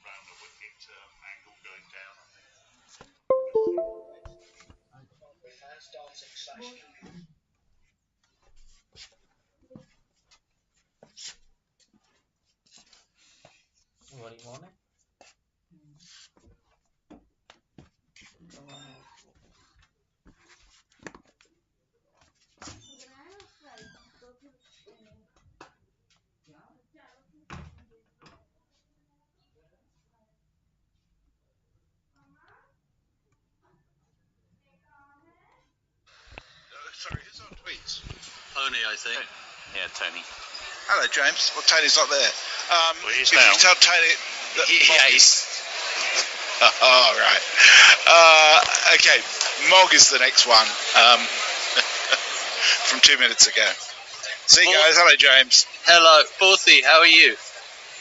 Round the wicket angle going down, I think. What do you want? Sorry, who's on tweets? Pony, I think. Yeah, Tony. Hello, James. Well, Tony's not there. Well, he's if now. you tell Tony that He's. Oh, right. Okay, Mog is the next one from 2 minutes ago. See you guys. Hello, James. Hello, Forthy, how are you?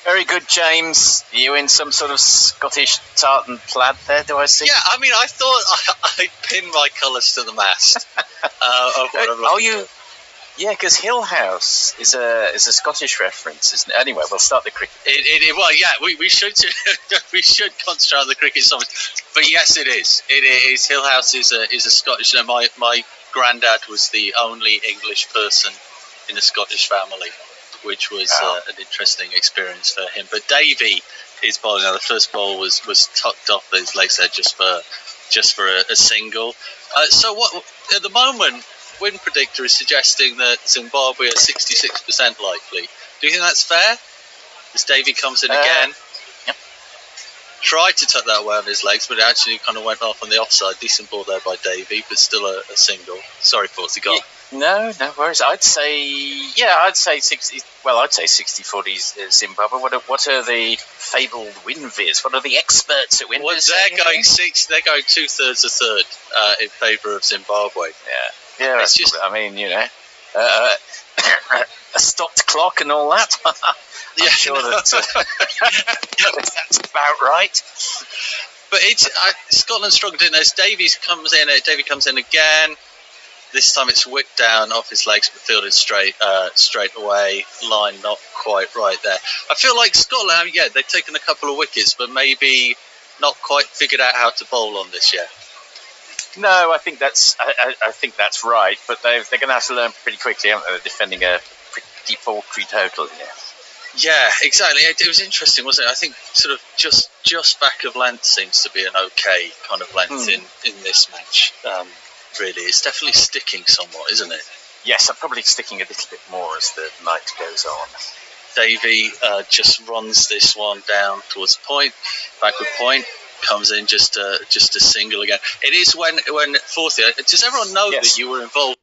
Very good, James. Are you in some sort of Scottish tartan plaid there, do I see? Yeah, I mean, I thought I'd pin my colours to the mast. Of what I'm looking you? for. Yeah, because Hill House is a Scottish reference, isn't it? Anyway, we'll start the cricket. Well, yeah, we should we should concentrate on the cricket so much, but yes, it is. It is. Hill House is a Scottish. You know, my granddad was the only English person in a Scottish family, which was an interesting experience for him. But Davey is bowling now. The first ball was tucked off his legs there just for a single. So what at the moment? Win predictor is suggesting that Zimbabwe are 66% likely. Do you think that's fair? As Davey comes in again, Yep. tried to tuck that away on his legs, but it actually kind of went off on the offside. Decent ball there by Davey, but still a single. Sorry, Forty, go on. No worries. I'd say 60. Well, I'd say 60-40 Zimbabwe. What are the fabled win viz? What are the experts at win viz? They're going 2/3 a third in favour of Zimbabwe. Yeah. It's just. I mean, you know, a stopped clock and all that. I'm sure that's about right. But it's Scotland struggled in as Davey comes in again. This time it's whipped down off his legs, but fielded straight away. Line not quite right there. I feel like Scotland, they've taken a couple of wickets, but maybe not quite figured out how to bowl on this yet. No, I think that's right. But they're going to have to learn pretty quickly, aren't they? They're defending a pretty paltry total here. Yeah, exactly. It was interesting, wasn't it? I think sort of just back of length seems to be an okay kind of length in this match. Really, it's definitely sticking somewhat, isn't it? Yes, I'm probably sticking a little bit more as the night goes on. Davey just runs this one down towards the point, backward point, comes in just a single again. It is when Forthy. Does everyone know that you were involved?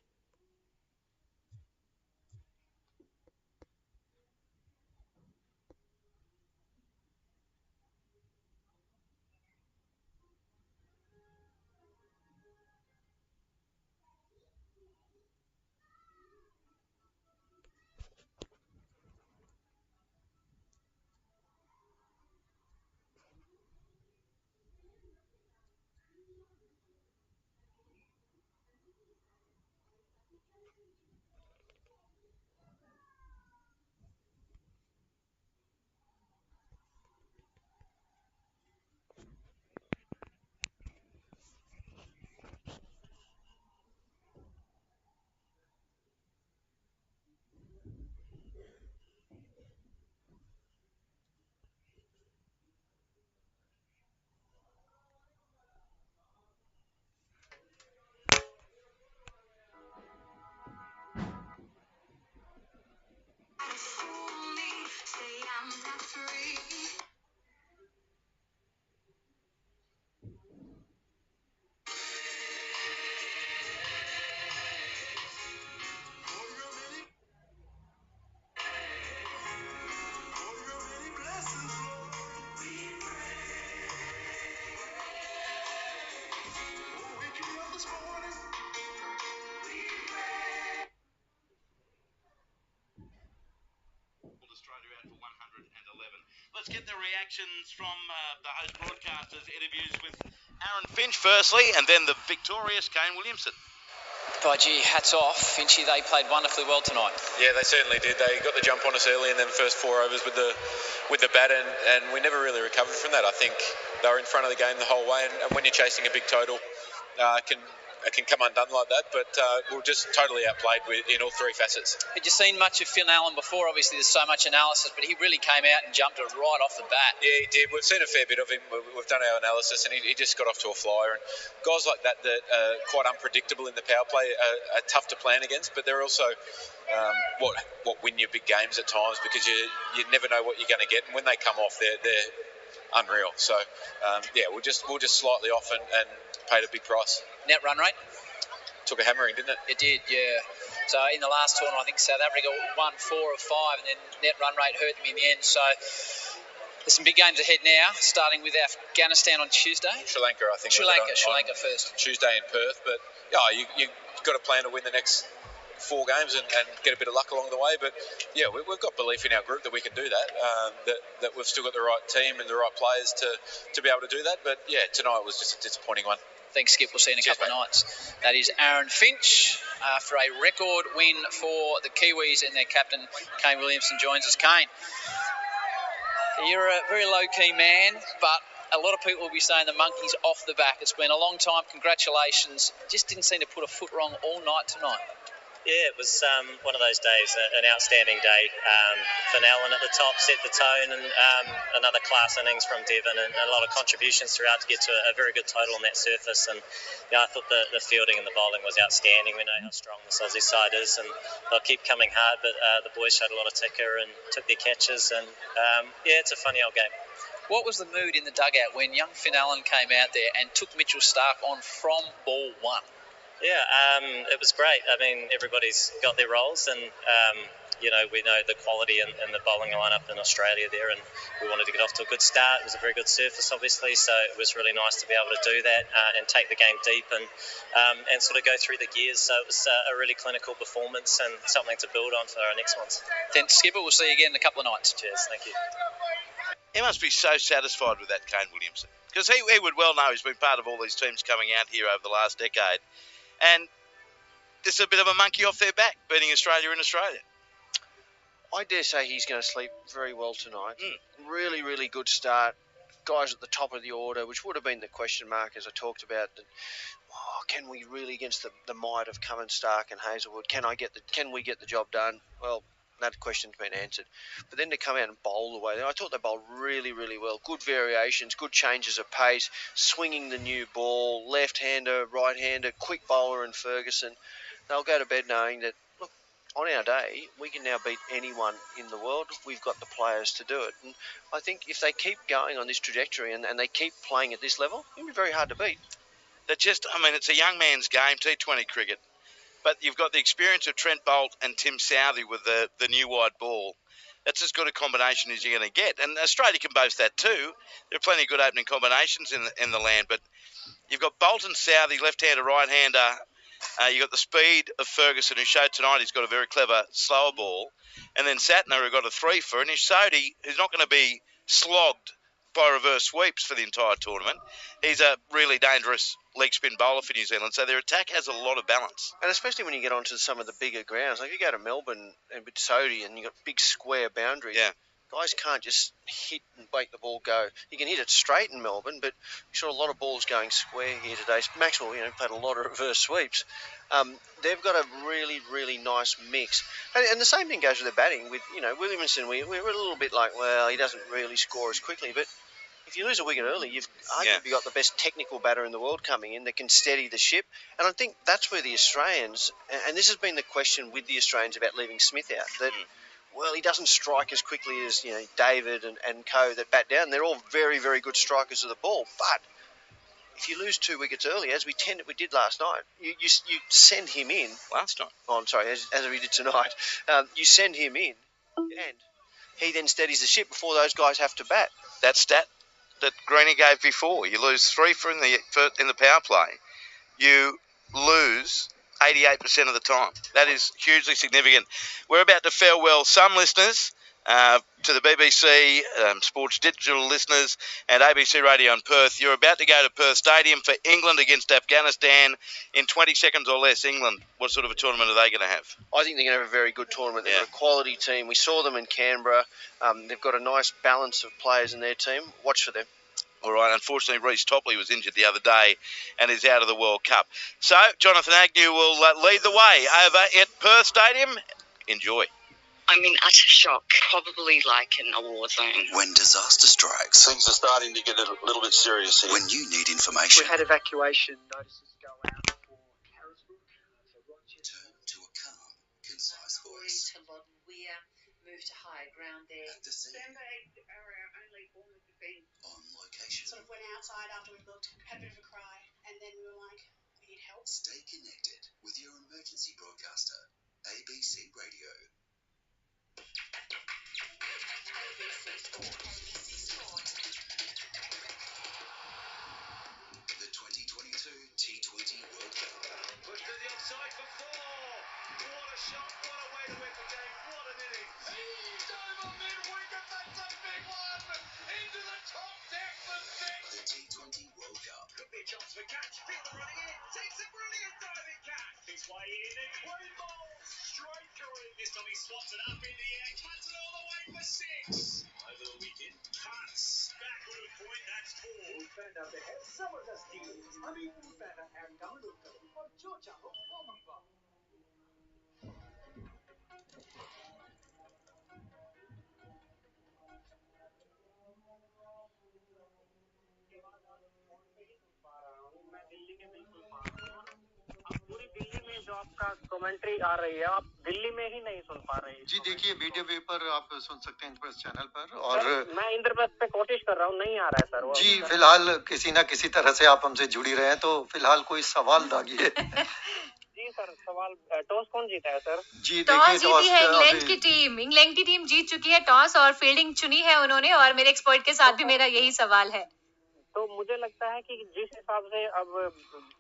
Australia out for 111. Let's get the reactions from the host broadcasters. Interviews with Aaron Finch firstly, and then the victorious Kane Williamson. By gee, hats off. Finchy, they played wonderfully well tonight. Yeah, they certainly did. They got the jump on us early in them first 4 overs with the bat, and we never really recovered from that. I think they were in front of the game the whole way, and when you're chasing a big total, it can come undone like that, but we were just totally outplayed in all 3 facets. Had you seen much of Finn Allen before? Obviously, there's so much analysis, but he really came out and jumped it right off the bat. Yeah, he did. We've seen a fair bit of him. We've done our analysis, and he just got off to a flyer. And guys like that are quite unpredictable in the power play are tough to plan against, but they're also what win your big games at times, because you never know what you're going to get, and when they come off, they're unreal. So we're just slightly off and paid a big price. Net run rate? Took a hammering, didn't it? It did, yeah. So in the last tournament, I think South Africa won 4 of 5, and then net run rate hurt them in the end. So there's some big games ahead now, starting with Afghanistan on Tuesday. Sri Lanka, I think. Sri Lanka first. Tuesday in Perth, but you've got to plan to win the next 4 games and get a bit of luck along the way. But yeah, we've got belief in our group that we can do that. That we've still got the right team and the right players to be able to do that. But yeah, tonight was just a disappointing one. Thanks, Skip. We'll see you in a couple of nights. That is Aaron Finch after a record win for the Kiwis, and their captain, Kane Williamson, joins us. Kane, you're a very low-key man, but a lot of people will be saying the monkey's off the back. It's been a long time. Congratulations. Just didn't seem to put a foot wrong all night tonight. Yeah, it was one of those days, an outstanding day. Finn Allen at the top set the tone, and another class innings from Devon, and a lot of contributions throughout to get to a very good total on that surface. And I thought the fielding and the bowling was outstanding. We know how strong this Aussie side is, and they'll keep coming hard, but the boys showed a lot of ticker and took their catches, and it's a funny old game. What was the mood in the dugout when young Finn Allen came out there and took Mitchell Starc on from ball 1? Yeah, it was great. I mean, everybody's got their roles, and we know the quality and the bowling lineup in Australia there, and we wanted to get off to a good start. It was a very good surface, obviously, so it was really nice to be able to do that and take the game deep and sort of go through the gears. So it was a really clinical performance and something to build on for our next ones. Then, Skipper, we'll see you again in a couple of nights. Cheers, thank you. He must be so satisfied with that, Kane Williamson, because he would well know he's been part of all these teams coming out here over the last decade. And this is a bit of a monkey off their back, beating Australia in Australia. I dare say he's going to sleep very well tonight. Really, really good start. Guys at the top of the order, which would have been the question mark, as I talked about. Can we really, against the might of Cummins, Starc and Hazelwood, can we get the job done? Well, that question's been answered. But then to come out and bowl the way I thought they bowled really, really well. Good variations, good changes of pace, swinging the new ball, left-hander, right-hander, quick bowler and Ferguson. They'll go to bed knowing that, look, on our day, we can now beat anyone in the world. We've got the players to do it. And I think if they keep going on this trajectory and they keep playing at this level, it'll be very hard to beat. It's a young man's game, T20 cricket. But you've got the experience of Trent Boult and Tim Southey with the new wide ball. That's as good a combination as you're going to get. And Australia can boast that too. There are plenty of good opening combinations in the land. But you've got Boult and Southey, left-hander, right-hander. You've got the speed of Ferguson, who showed tonight he's got a very clever slower ball. And then Satner, who got a 3-for. And Sodhi, who's not going to be slogged by reverse sweeps for the entire tournament. He's a really dangerous leg spin bowler for New Zealand, so their attack has a lot of balance. And especially when you get onto some of the bigger grounds, like you go to Melbourne and with Sodhi and you've got big square boundaries. Yeah. Guys can't just hit and make the ball go. You can hit it straight in Melbourne, but we saw a lot of balls going square here today. Maxwell, played a lot of reverse sweeps. They've got a really, really nice mix. And the same thing goes with the batting. With, Williamson, we're a little bit like, well, he doesn't really score as quickly, but if you lose a wicket early, you've arguably got the best technical batter in the world coming in that can steady the ship. And I think that's where the Australians, and this has been the question with the Australians about leaving Smith out, that, well, he doesn't strike as quickly as, David and co that bat down. They're all very, very good strikers of the ball. But if you lose 2 wickets early, as we did last night, you send him in. Last night? Oh, I'm sorry, as we did tonight. You send him in, and he then steadies the ship before those guys have to bat. That stat that Greeny gave before, you lose 3 for in the power play, you lose 88% of the time. That is hugely significant. We're about to farewell some listeners To the BBC, Sports Digital listeners, and ABC Radio in Perth, you're about to go to Perth Stadium for England against Afghanistan in 20 seconds or less. England, what sort of a tournament are they going to have? I think they're going to have a very good tournament. They've got a quality team. We saw them in Canberra. They've got a nice balance of players in their team. Watch for them. All right, unfortunately, Reece Topley was injured the other day and is out of the World Cup. So, Jonathan Agnew will lead the way over at Perth Stadium. Enjoy. I'm in utter shock, probably like in a war zone. When disaster strikes, things are starting to get a little bit serious here. When you need information, we had evacuation notices go out for Harrisburg. Turn to a calm, concise voice. To Loddon Weir, move to higher ground there. At the scene, are our only form of defence. on location. Sort of went outside after we looked, had a bit of a cry, and then we were like, we need help. Stay connected with your emergency broadcaster, ABC Radio. The 2022 T20 World Cup. Push to the offside for fore. What a shot, what a way to win the game, what an innings. He's over mid-wicket, that's a big one. Into the top depth of six. The T20 World Cup. Could be a chance for catch, fielder running in, takes a brilliant diving catch. His way in and clean ball, straight through it. This time he swats it up in the air, cuts it all the way for six. Over the weekend, cuts, backward point, that's four. stand up ahead, जबरदस्ती अभी stand up and download करो और जो चाहो वो मंगवाओ। मैं दिल्ली के बिल्कुल पास हूँ। अब पूरी दिल्ली में जो आपका कमेंट्री आ रही है, आप दिल्ली में ही नहीं सुन पा रहे हैं। जी देखिए, वीडियो वे पर आप सुन सकते हैं इंद्रप्रस्थ चैनल पर। और मैं इंद्रप्रस्थ पे कोशिश कर रहा हूँ, नहीं आ रहा है सर वो। जी फिलहाल किसी ना किसी तरह से आप हमसे जुड़ी रहे हैं, तो फिलहाल कोई सवाल दागिए। जी सर, सवाल टॉस कौन जीता है सर? जी टॉस जीती है इंग्लैंड की टीम। इंग्लैंड की टीम जीत चुकी है टॉस और फील्डिंग चुनी है उन्होंने, और मेरे एक्सपर्ट के साथ भी मेरा यही सवाल है। तो मुझे लगता है कि जिस हिसाब से अब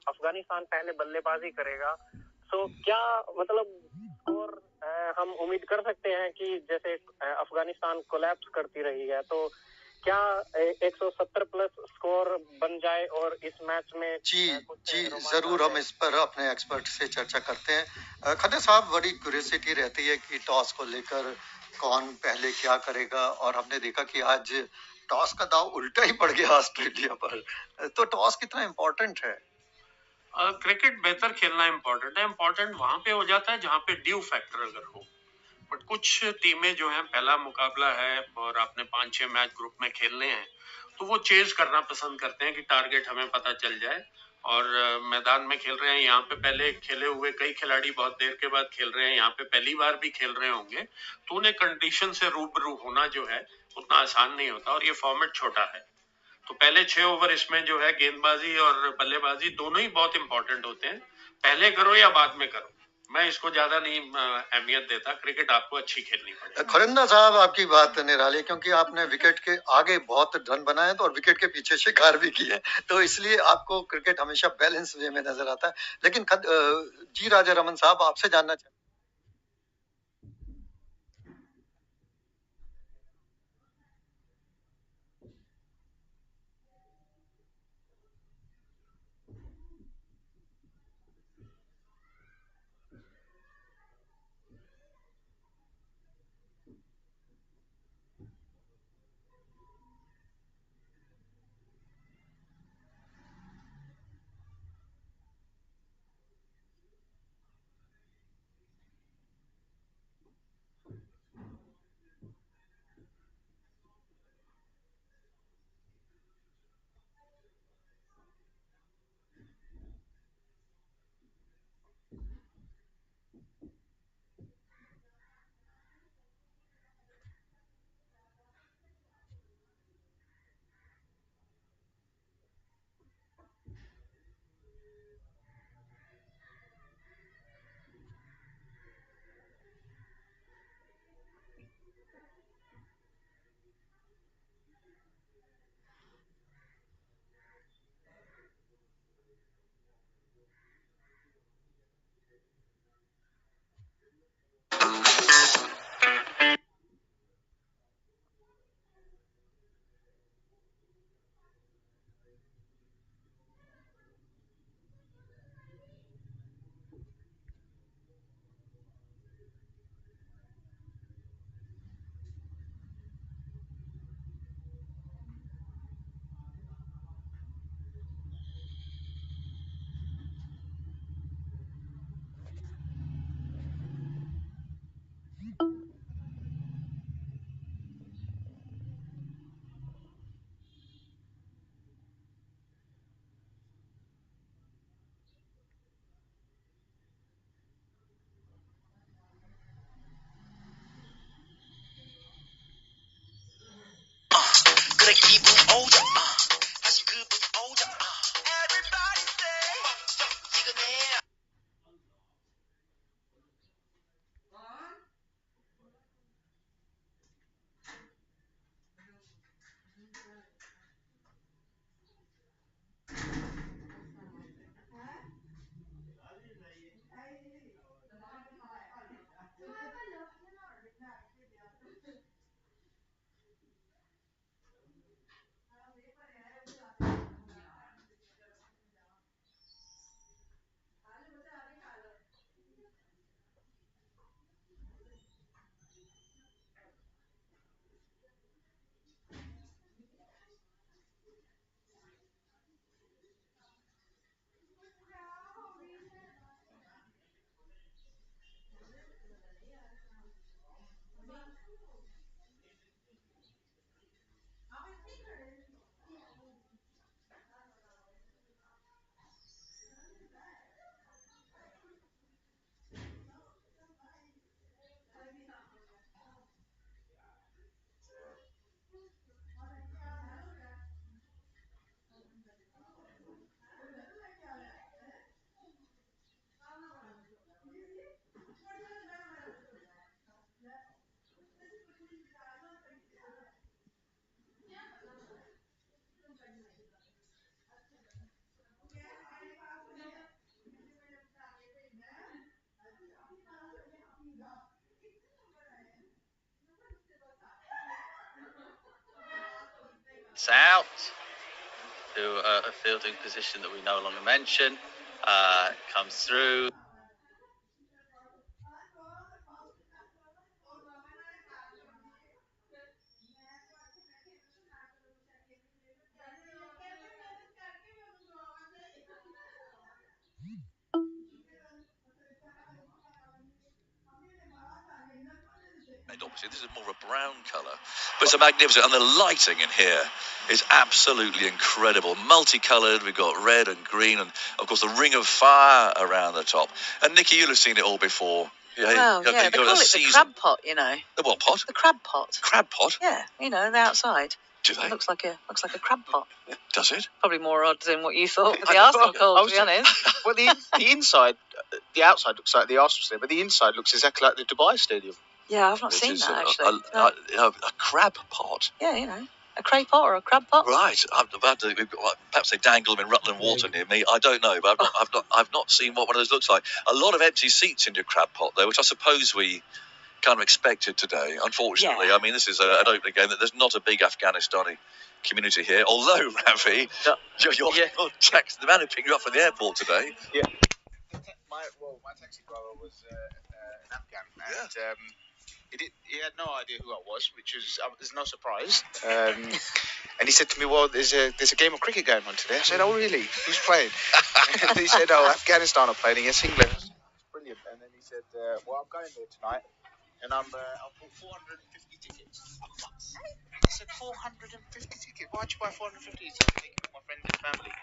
अफगानिस्तान पहले बल्लेबाजी करेगा, तो क्या मतलब और हम उम्मीद कर सकते हैं कि जैसे अफगानिस्तान कोलैप्स करती रही है, तो क्या 170 प्लस स्कोर बन जाए और इस मैच में? जी जरूर, हम इस पर अपने एक्सपर्ट से चर्चा करते हैं। खन्ना साहब, बड़ी क्यूरियोसिटी रहती है कि टॉस को लेकर कौन पहले क्या करेगा, और हमने देखा कि आज टॉस का दाव उल्टा ही पड़ गया ऑस्ट्रेलिया पर। तो टॉस कितना इम्पोर्टेंट है? क्रिकेट बेहतर खेलना इम्पोर्टेंट है। इम्पोर्टेंट वहां पे हो जाता है जहां पे ड्यू फैक्टर अगर हो। बट कुछ टीमें जो हैं, पहला मुकाबला है और आपने 5-6 मैच ग्रुप में खेलने हैं, तो वो चेज करना पसंद करते हैं कि टारगेट हमें पता चल जाए और मैदान में खेल रहे हैं। यहाँ पे पहले खेले हुए कई खिलाड़ी बहुत देर के बाद खेल रहे हैं, यहाँ पे पहली बार भी खेल रहे होंगे, तो उन्हें कंडीशन से रूबरू होना जो है उतना आसान नहीं होता। और ये फॉर्मेट छोटा है, तो पहले 6 ओवर इसमें जो है गेंदबाजी और बल्लेबाजी दोनों ही बहुत इंपॉर्टेंट होते हैं। पहले करो या बाद में करो, मैं इसको ज्यादा नहीं अहमियत देता। क्रिकेट आपको अच्छी खेलनी पड़ेगी। खरिंदा साहब, आपकी बात निराली, क्योंकि आपने विकेट के आगे बहुत रन बनाए तो और विकेट के पीछे शिकार भी किए, तो इसलिए आपको क्रिकेट हमेशा बैलेंस वे में नजर आता है। लेकिन जी राजा रमन साहब, आपसे जानना चाहते That's out to a fielding position that we no longer mention. Comes through. Obviously, this is more of a brown colour, but it's a magnificent, and the lighting in here is absolutely incredible. Multicoloured, we've got red and green, and of course the ring of fire around the top. And Nikki, you'll have seen it all before. Well, yeah, they call it the crab pot, you know. The what pot? The crab pot. Crab pot? Yeah, you know, the outside. Do they? It looks like a crab pot. Does it? Probably more odd than what you thought with the Arsenal call, to be honest. Well, the inside, the outside looks like the Arsenal stadium, but the inside looks exactly like the Dubai stadium. Yeah, I've not seen that, actually. A crab pot? Yeah, you know. A cray pot or a crab pot? Right. Perhaps they dangle them in Rutland Water near me. I don't know, but I've not seen what one of those looks like. A lot of empty seats in your crab pot, though, which I suppose we kind of expected today. Unfortunately, I mean, this is an opening game. There's not a big Afghanistani community here. Although, Ravi, you're the man who picked you up from the airport today. Yeah. My taxi driver was an Afghan, and he had no idea who I was, which is no surprise. And he said to me, "Well, there's a game of cricket going on today." I said, "Oh, really? Who's playing?" And he said, "Oh, Afghanistan are playing against England." That's brilliant. And then he said, "Well, I'm going there tonight, and I'll put 450 tickets." I said, 450 tickets? Why'd you buy 450? He said, "Taking my friends and family."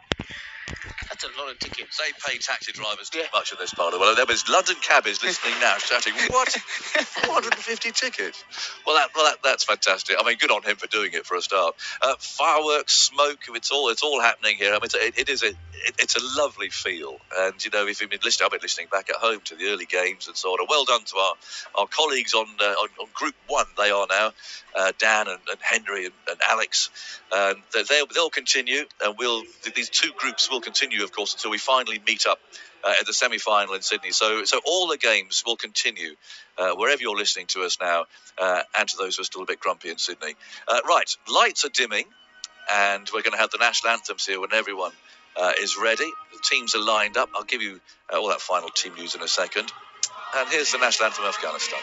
That's a lot of tickets. They pay taxi drivers too much of this part of the world. There's London cabbies listening now shouting, "What? 450 tickets?" Well, that's fantastic. I mean, good on him for doing it for a start. Fireworks, smoke, it's all happening here. I mean, it's a lovely feel. And you know, if you've been listening, I've been listening back at home to the early games and so on. And well done to our colleagues on Group 1. They are now Dan and Henry and Alex. They'll continue, and these two groups will continue, of course, until we finally meet up at the semi-final in Sydney. So all the games will continue wherever you're listening to us now, and to those who are still a bit grumpy in Sydney. Right, lights are dimming, and we're going to have the national anthems here when everyone is ready. The teams are lined up. I'll give you all that final team news in a second. And here's the national anthem of Afghanistan.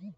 Ball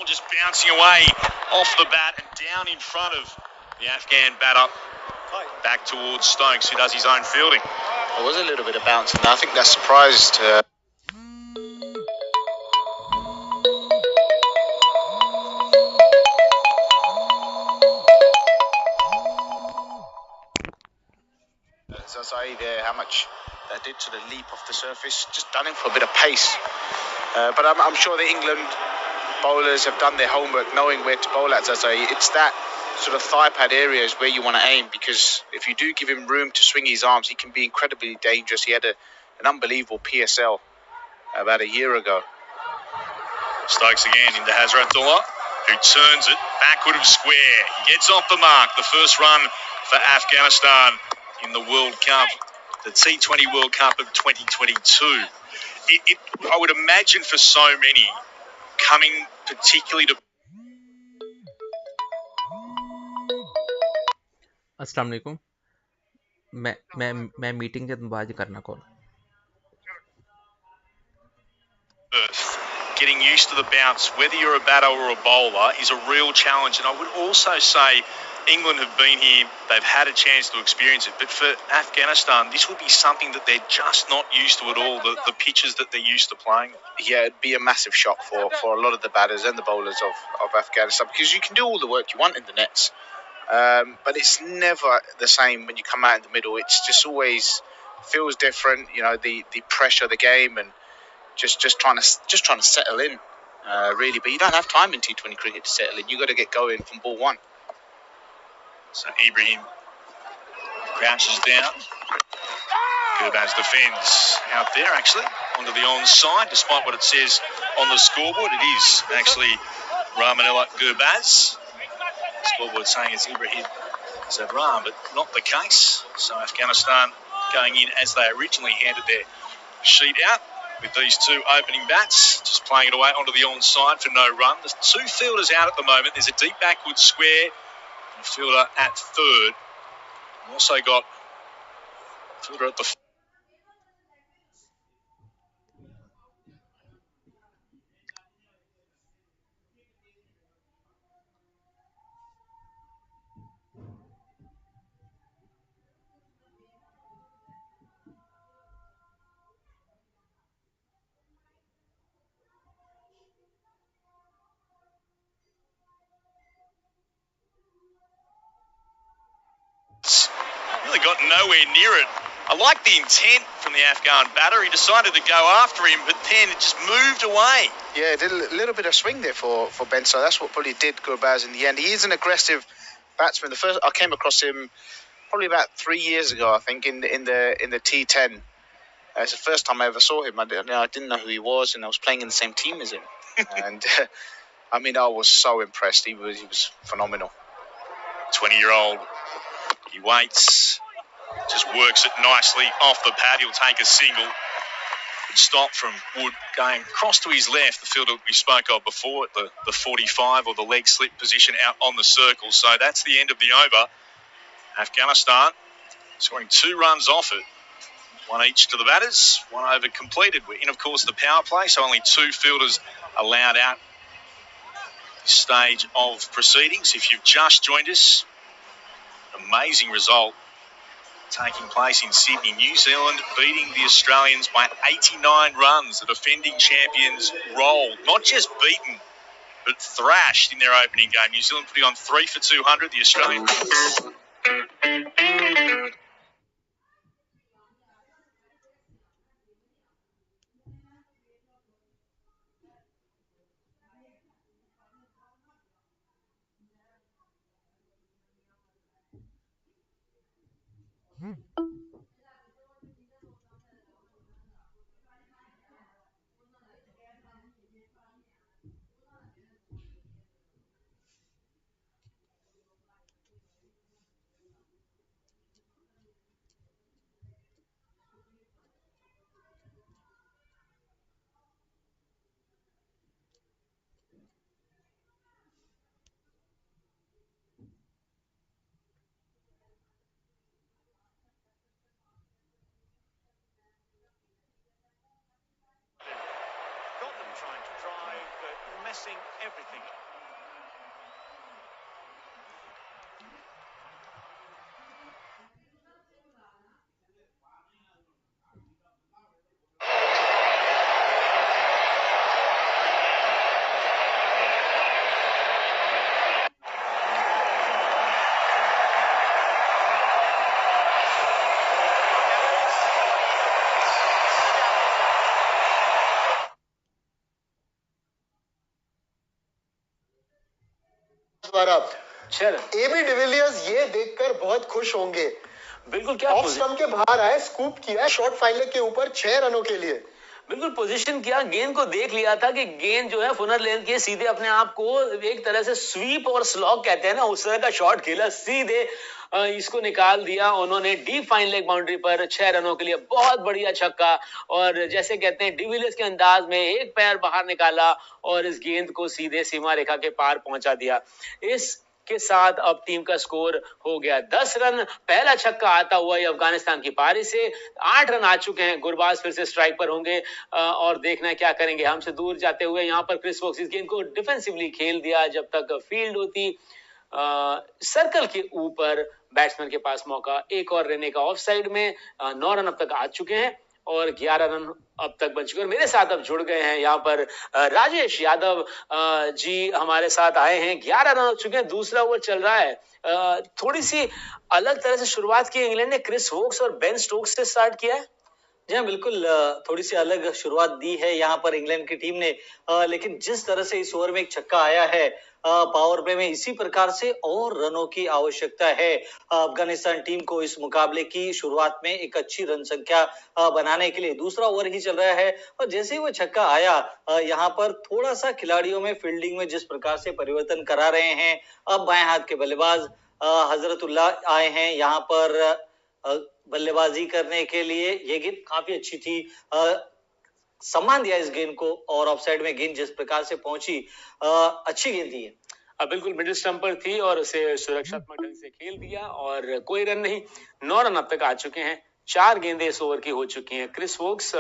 just bouncing away off the bat and down in front of the Afghan batter. Back towards Stokes, who does his own fielding. There was a little bit of bouncing. I think that surprised Zazai there, how much that did to the leap off the surface. Just done him for a bit of pace. But I'm sure the England bowlers have done their homework knowing where to bowl at Zazai. It's that sort of thigh pad area is where you want to aim, because if you do give him room to swing his arms, he can be incredibly dangerous. He had an unbelievable PSL about a year ago. Stokes again into Hazratullah, who turns it backward of square. He gets off the mark. The first run for Afghanistan in the World Cup, the T20 World Cup of 2022. I would imagine for so many, coming particularly to... अस्सलाम वालेकुम। मैं meeting के बाद करना call. Getting used to the bounce, whether you're a batter or a bowler, is a real challenge. And I would also say England have been here, they've had a chance to experience it. But for Afghanistan, this would be something that they're just not used to at all, the pitches that they're used to playing. Yeah, it'd be a massive shock for a lot of the batters and the bowlers of Afghanistan, because you can do all the work you want in the nets. But it's never the same when you come out in the middle. It's just always feels different. You know, the pressure of the game and just trying to settle in, really. But you don't have time in T20 cricket to settle in. You got to get going from ball one. So Ibrahim crouches down. Gurbaz defends out there, actually, onto the onside, despite what it says on the scoreboard. It is actually Ramanella Gurbaz. Scoreboard saying it's Ibrahim Zabran, but not the case. So Afghanistan going in as they originally handed their sheet out with these two opening bats, just playing it away onto the onside for no run. There's two fielders out at the moment. There's a deep backward square and a fielder at third. We've also got a fielder at the really got nowhere near it. I like the intent from the Afghan batter. He decided to go after him, but then it just moved away. Yeah, it did a little bit of swing there for Ben. So that's what probably did Gurbaz in the end. He is an aggressive batsman. The first I came across him probably about 3 years ago, I think, in the T10. It's the first time I ever saw him. I didn't know who he was, and I was playing in the same team as him. And I mean, I was so impressed. He was phenomenal. 20-year-old. He waits, just works it nicely off the pad. He'll take a single. Good stop from Wood going across to his left, the fielder we spoke of before, at the 45 or the leg slip position out on the circle. So that's the end of the over. Afghanistan scoring 2 runs off it. 1 each to the batters, 1 over completed. We're in, of course, the power play, so only 2 fielders allowed out this stage of proceedings. If you've just joined us, amazing result taking place in Sydney. New Zealand beating the Australians by 89 runs. The defending champions rolled, not just beaten, but thrashed in their opening game. New Zealand putting on 3 for 200. The Australians... Got them trying to drive, but messing everything up. AB de Villiers ये देखकर बहुत खुश होंगे। बिल्कुल, क्या off stump के बाहर आए, स्कूप किया शॉर्ट फाइनल के ऊपर 6 रनों के लिए। बिल्कुल पोजीशन किया, गेंद को देख लिया था कि गेंद जो है फुनर लेंथ के सीधे अपने आप को एक तरह से स्वीप और स्लॉग कहते हैं ना, उस तरह का शॉट खेला, सीधे इसको निकाल दिया उन्होंने डीप फाइन लेग बाउंड्री पर 6 रनों के लिए। बहुत बढ़िया छक्का, और जैसे कहते हैं डिविलियर्स के अंदाज में एक पैर बाहर निकाला और इस गेंद को सीधे सीमा रेखा के पार पहुंचा दिया। इस के साथ अब टीम का स्कोर हो गया 10 रन। पहला छक्का आता हुआ ये अफगानिस्तान की पारी से 8 रन आ चुके हैं। गुरबाज फिर से स्ट्राइक पर होंगे और देखना है क्या करेंगे। हमसे दूर जाते हुए यहाँ पर क्रिस वोक्स इस गेंद को डिफेंसिवली खेल दिया जब तक फील्ड होती। सर्कल के ऊपर बैट्समैन के पास मौका एक और रहने का ऑफ साइड में। 9 रन अब तक आ चुके हैं और 11 रन अब तक बन चुके हैं। मेरे साथ अब जुड़ गए हैं यहाँ पर राजेश यादव जी हमारे साथ आए हैं। 11 रन हो चुके हैं, दूसरा ओवर चल रहा है। थोड़ी सी अलग तरह से शुरुआत की इंग्लैंड ने, क्रिस वोक्स और बेन स्टोक्स से स्टार्ट किया है। जी हाँ, बिल्कुल थोड़ी सी अलग शुरुआत दी है यहाँ पर इंग्लैंड की टीम ने, लेकिन जिस तरह से इस ओवर में एक छक्का आया है पावर प्ले में, इसी प्रकार से और रनों की आवश्यकता है अफगानिस्तान टीम को इस मुकाबले की शुरुआत में एक अच्छी रन संख्या बनाने के लिए। दूसरा ओवर ही चल रहा है और जैसे ही वो छक्का आया यहाँ पर थोड़ा सा खिलाड़ियों में फील्डिंग में जिस प्रकार से परिवर्तन करा रहे हैं, अब बाएं हाथ के बल्लेबाज हजरतुल्लाह आए हैं यहाँ पर बल्लेबाजी करने के लिए। ये गेंद काफी अच्छी थी, सम्मान दिया इस गेंद को, और ऑफसाइड में गेंद जिस प्रकार से पहुंची अच्छी गेंद थी। बिल्कुल मिडिल स्टंप पर थी और उसे सुरक्षात्मक ढंग से खेल दिया और कोई रन नहीं। 9 रन अब तक आ चुके हैं, 4 गेंदें इस ओवर की हो चुकी हैं। क्रिस वोक्स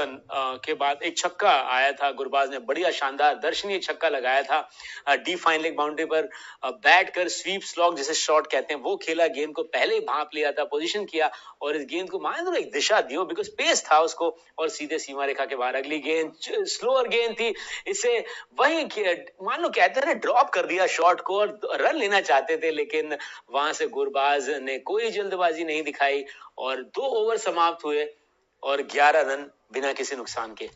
के बाद एक छक्का आया था, गुरबाज ने बढ़िया शानदार दर्शनीय छक्का लगाया था डी फाइन लेग बाउंड्री पर बैट कर स्वीप स्लॉग जिसे शॉट कहते हैं वो खेला, गेंद को पहले ही भांप लिया था, पोजीशन किया और इस गेंद को मान लो एक दिशा दियो बिकॉज पेस था उसको और सीधे सीमा रेखा के बाहर। अगली गेंद स्लोअर गेंद थी, इसे वही मान लो कहते हैं ना ड्रॉप कर दिया शॉट को और रन लेना चाहते थे, लेकिन वहां से गुरबाज ने कोई जल्दबाजी नहीं दिखाई और 2 ओवर समाप्त हुए और 11 रन बिना किसी नुकसान के।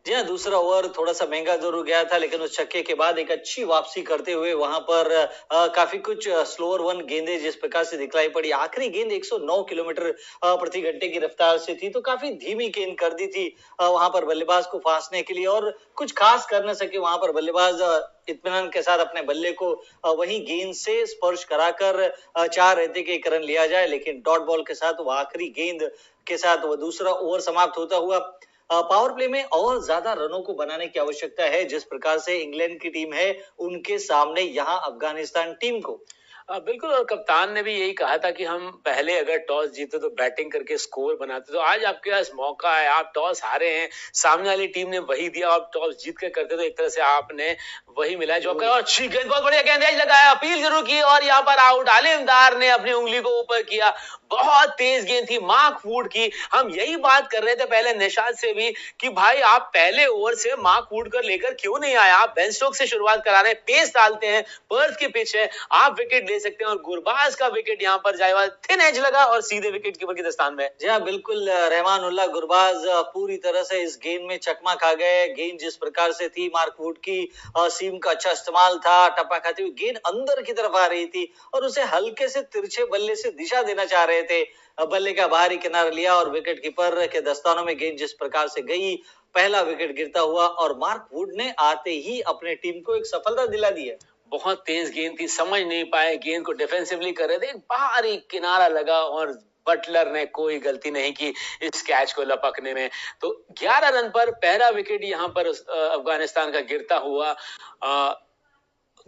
जी हाँ, दूसरा ओवर थोड़ा सा महंगा जरूर गया था, लेकिन उस छक्के के बाद एक अच्छी वापसी करते हुए वहां पर काफी कुछ स्लोअर वन गेंदें जिस प्रकार से दिखलाई पड़ी। आखिरी गेंद 109 किलोमीटर प्रति घंटे की रफ्तार से थी, तो काफी धीमी गेंद कर दी थी वहां पर बल्लेबाज को फांसने के लिए और कुछ खास कर न सके वहां पर बल्लेबाज इत्मीनान के साथ अपने बल्ले को वही गेंद से स्पर्श कराकर चाह रहे थे कि एक रन लिया जाए, लेकिन डॉट बॉल के साथ वो आखिरी गेंद के साथ वो दूसरा ओवर समाप्त होता हुआ पावर प्ले में और ज्यादा रनों को बनाने की आवश्यकता है जिस प्रकार से इंग्लैंड की टीम है उनके सामने यहाँ अफगानिस्तान टीम को। बिल्कुल, और कप्तान ने भी यही कहा था कि हम पहले अगर टॉस जीते तो बैटिंग करके स्कोर बनाते, तो आज आपके पास मौका है, आप टॉस हारे हैं, सामने वाली टीम ने वही दिया, आप टॉस जीत कर करते तो एक तरह से आपने वही मिला जो और अच्छी गेंद, बहुत बढ़िया गेंदबाजी लगाया, अपील जरूर की और यहाँ पर आउट। आलिमदार ने अपनी उंगली को ऊपर किया, बहुत तेज गेंद थी, मार्क वुड की। हम यही बात कर रहे थे पहले निशाद से भी कि भाई आप पहले ओवर से मार्क वुड कर लेकर क्यों नहीं आए, आप बेन स्टोक्स से शुरुआत करा रहे हैं, पेस डालते हैं, पर्थ के पिच है, आप विकेट ले सकते हैं और गुरबाज का विकेट यहाँ पर जाएगा, थिन एज लगा और सीधे विकेट कीपर के दस्तान में। जी हाँ, बिल्कुल रहमानुल्लाह गुरबाज पूरी तरह से इस गेंद में चकमा खा गए। गेंद जिस प्रकार से थी, मार्क वुड की सीम का अच्छा इस्तेमाल था, टप्पा खाती हुई गेंद अंदर की तरफ आ रही थी और उसे हल्के से तिरछे बल्ले से दिशा देना चाह रहे थे। बल्ले का बाहरी किनारा लिया और विकेट कीपर के दस्तानों में गेंद जिस प्रकार से गई, पहला विकेट गिरता हुआ और मार्क वुड ने आते ही अपने टीम को एक सफलता दिला दी है। बहुत तेज गेंद थी, समझ नहीं पाए, गेंद को डिफेंसिवली कर रहे थे, एक बाहरी किनारा लगा और बटलर ने कोई गलती नहीं की इस कैच को लपकने में। तो 11 रन पर पहला विकेट यहाँ पर अफगानिस्तान का गिरता हुआ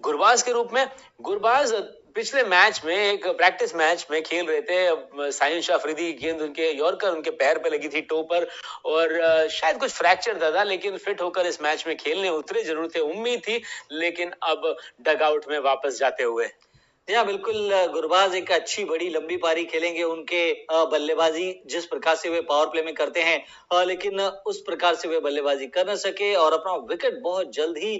गुरबाज के रूप में। गुरबाज पिछले मैच में, एक प्रैक्टिस मैच में खेल रहे थे, साहिल शाह अफरीदी गेंद उनके यॉर्कर उनके पैर पे लगी थी, टो पर, और शायद कुछ फ्रैक्चर था, लेकिन फिट होकर इस मैच में खेलने उतरे जरूर थे, उम्मीद थी, लेकिन अब डगआउट में वापस जाते हुए। हाँ, बिल्कुल गुरबाज एक अच्छी बड़ी लंबी पारी खेलेंगे। उनके बल्लेबाजी जिस प्रकार से वे पावर प्ले में करते हैं, लेकिन उस प्रकार से वे बल्लेबाजी कर न सके और अपना विकेट बहुत जल्द ही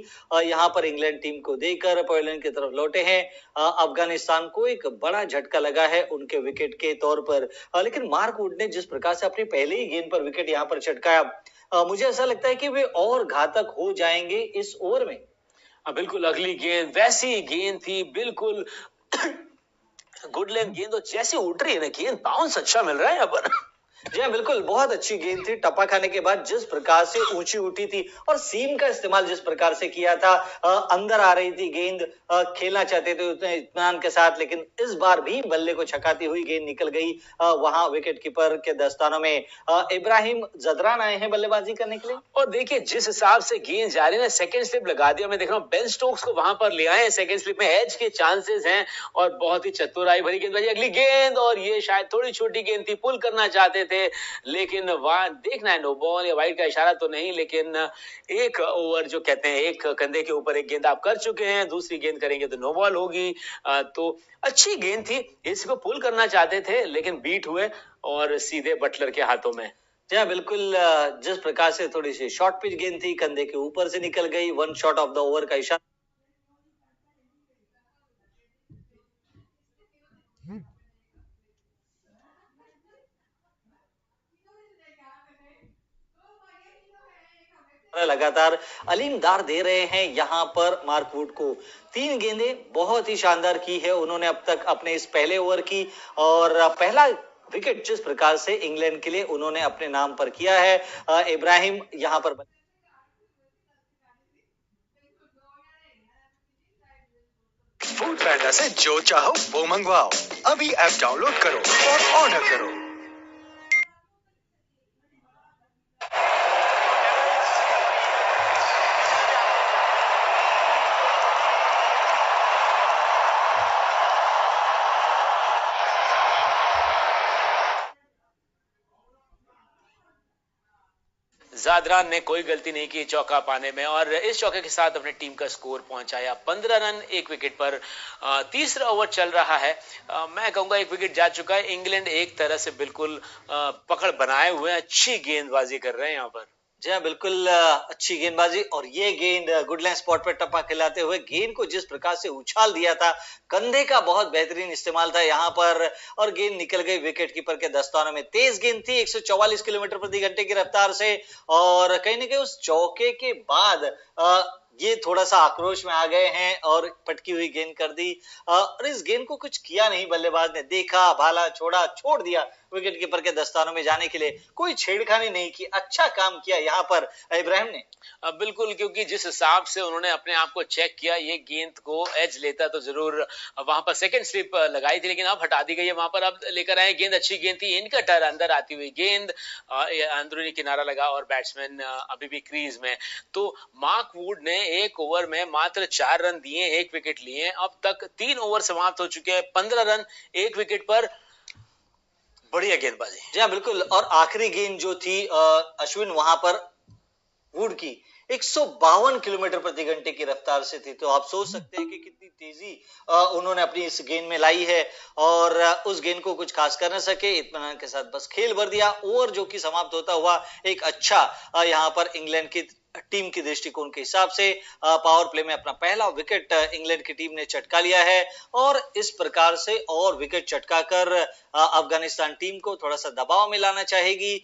यहाँ पर इंग्लैंड टीम को देकर पवेलियन की तरफ लौटे हैं। अफगानिस्तान को एक बड़ा झटका लगा है उनके विकेट के तौर पर, लेकिन मार्क वुड ने जिस प्रकार से अपनी पहले ही गेंद पर विकेट यहाँ पर चटकाया, मुझे ऐसा लगता है कि वे और घातक हो जाएंगे इस ओवर में। बिल्कुल, अगली गेंद वैसी गेंद थी, बिल्कुल गुड लेंथ गेंद, और जैसे उठ रही है ना गेंद, बाउंस अच्छा मिल रहा है यहाँ पर। जी हाँ, बिल्कुल बहुत अच्छी गेंद थी, टप्पा खाने के बाद जिस प्रकार से ऊंची उठी थी और सीम का इस्तेमाल जिस प्रकार से किया था, अंदर आ रही थी गेंद, खेलना चाहते थे उतने इत्मीनान के साथ, लेकिन इस बार भी बल्ले को छकाती हुई गेंद निकल गई वहां विकेट कीपर के दस्तानों में। इब्राहिम जदरान आए हैं बल्लेबाजी करने के लिए और देखिए जिस हिसाब से गेंद जा रही है, सेकंड स्लिप लगा दिया, मैं देख रहा हूँ बेन स्टोक्स को वहां पर ले आए, सेकंड स्लिप में एज के चांसेस हैं और बहुत ही चतुराई भरी गेंदबाजी। अगली गेंद, और ये शायद थोड़ी छोटी गेंद थी, पुल करना चाहते थे, लेकिन वहां देखना है नो बॉल या वाइड का इशारा तो नहीं, लेकिन एक ओवर जो कहते हैं एक कंधे के ऊपर एक गेंद आप कर चुके हैं, दूसरी गेंद करेंगे तो नो बॉल होगी। तो अच्छी गेंद थी, इसको पुल करना चाहते थे लेकिन बीट हुए और सीधे बटलर के हाथों में। जी हाँ, बिल्कुल जिस प्रकार से थोड़ी सी शॉर्ट पिच गेंद थी, कंधे के ऊपर से निकल गई, one shot of the over का इशारा लगातार अलीमदार दे रहे हैं यहाँ पर मार्क वुड को। 3 गेंदें बहुत ही शानदार की है उन्होंने अब तक अपने इस पहले ओवर की, और पहला विकेट जिस प्रकार से इंग्लैंड के लिए उन्होंने अपने नाम पर किया है। इब्राहिम यहाँ पर फूड पैंडा से जो चाहो वो मंगवाओ। अभी ऐप डाउनलोड करो और ऑर्डर करो। जादरान ने कोई गलती नहीं की चौका पाने में, और इस चौके के साथ अपनी टीम का स्कोर पहुंचाया 15 रन 1 विकेट पर। तीसरा ओवर चल रहा है, मैं कहूंगा 1 विकेट जा चुका है। इंग्लैंड एक तरह से बिल्कुल पकड़ बनाए हुए हैं, अच्छी गेंदबाजी कर रहे हैं यहाँ पर। जी हाँ, बिल्कुल अच्छी गेंदबाजी, और ये गेंद गुडलैंड स्पॉट पर टप्पा खिलाते हुए गेंद को जिस प्रकार से उछाल दिया था, कंधे का बहुत बेहतरीन इस्तेमाल था यहाँ पर, और गेंद निकल गई विकेट कीपर के दस्तानों में। तेज गेंद थी 144 किलोमीटर प्रति घंटे की रफ्तार से, और कहीं ना कहीं उस चौके के बाद ये थोड़ा सा आक्रोश में आ गए हैं और पटकी हुई गेंद कर दी, और इस गेंद को कुछ किया नहीं बल्लेबाज ने, देखा, भाला, छोड़ दिया विकेट कीपर के दस्तानों में जाने के लिए, कोई छेड़खानी नहीं की। अच्छा काम किया यहाँ पर इब्राहिम ने। बिल्कुल, क्योंकि जिस हिसाब से उन्होंने अपने आप को चेक किया, ये गेंद को एज लेता तो जरूर वहां पर सेकंड स्लिप लगाई थी, लेकिन अब हटा दी गई है। वहां पर अब लेकर आए गेंद, अच्छी गेंद थी, इनका टर अंदर आती हुई गेंद, अंदरूनी किनारा लगा और बैट्समैन अभी भी क्रीज में। तो मार्क वुड ने एक ओवर में मात्र 4 रन दिए, 1 विकेट लिए। अब तक 3 ओवर समाप्त हो चुके हैं, 15 रन 1 विकेट पर, बढ़िया गेंदबाजी। जी हाँ, बिल्कुल, और आखिरी गेंद जो थी अश्विन वहां पर वुड की 152 किलोमीटर प्रति घंटे की रफ्तार से थी, तो आप सोच सकते हैं कि कितनी तेजी उन्होंने अपनी इस गेंद में लाई है, और उस गेंद को कुछ खास कर न सके, इत्मीनान के साथ बस खेल भर दिया। ओवर जो कि समाप्त होता हुआ एक अच्छा यहाँ पर इंग्लैंड की टीम के दृष्टिकोण के हिसाब से पावर प्ले में अपना पहला विकेट इंग्लैंड की टीम ने चटका लिया है, और इस प्रकार से और विकेट चटकाकर अफगानिस्तान टीम को थोड़ा सा दबाव में लाना चाहेगी।